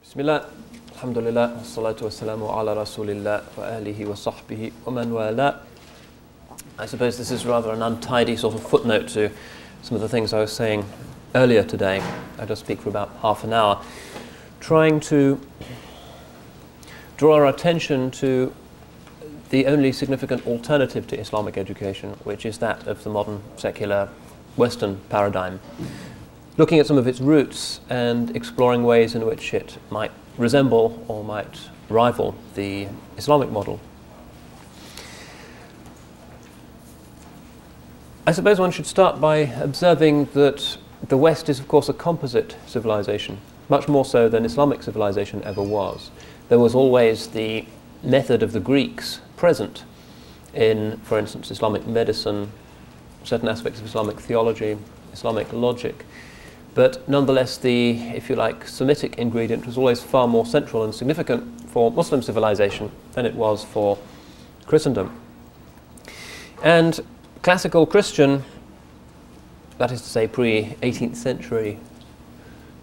Bismillah, alhamdulillah, wassalatu wassalamu ala rasulillah wa alihi wa sahbihi wa man wala. I suppose this is rather an untidy sort of footnote to some of the things I was saying earlier today. I just speak for about half an hour, trying to draw our attention to the only significant alternative to Islamic education, which is that of the modern secular Western paradigm, looking at some of its roots and exploring ways in which it might resemble or might rival the Islamic model. I suppose one should start by observing that the West is, of course, a composite civilization, much more so than Islamic civilization ever was. There was always the method of the Greeks present in, for instance, Islamic medicine, certain aspects of Islamic theology, Islamic logic. But nonetheless, the, if you like, Semitic ingredient was always far more central and significant for Muslim civilization than it was for Christendom. And classical Christian, that is to say pre-18th century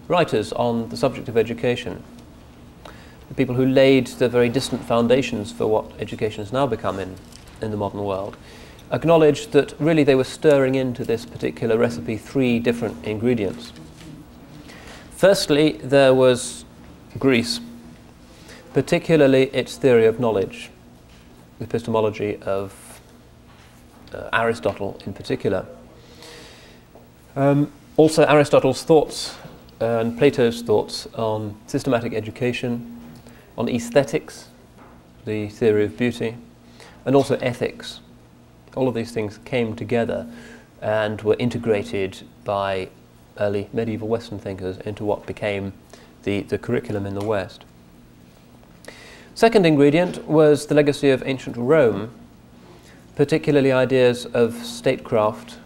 writers on the subject of education, the people who laid the very distant foundations for what education has now become in the modern world, acknowledged that really they were stirring into this particular recipe three different ingredients. Firstly, there was Greece, particularly its theory of knowledge, the epistemology of Aristotle in particular. Also Aristotle's thoughts and Plato's thoughts on systematic education, on aesthetics, the theory of beauty, and also ethics. All of these things came together and were integrated by early medieval Western thinkers into what became the curriculum in the West. Second ingredient was the legacy of ancient Rome, particularly ideas of statecraft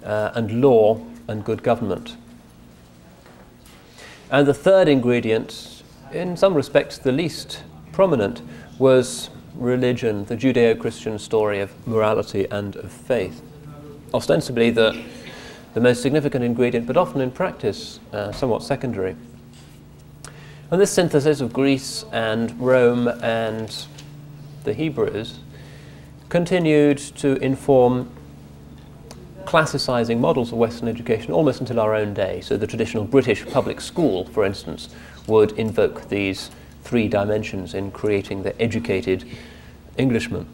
and law and good government. And the third ingredient, in some respects the least prominent, was religion, the Judeo-Christian story of morality and of faith. Ostensibly the most significant ingredient, but often in practice somewhat secondary. And this synthesis of Greece and Rome and the Hebrews continued to inform classicizing models of Western education almost until our own day. So the traditional British public school, for instance, would invoke these three dimensions in creating the educated Englishman.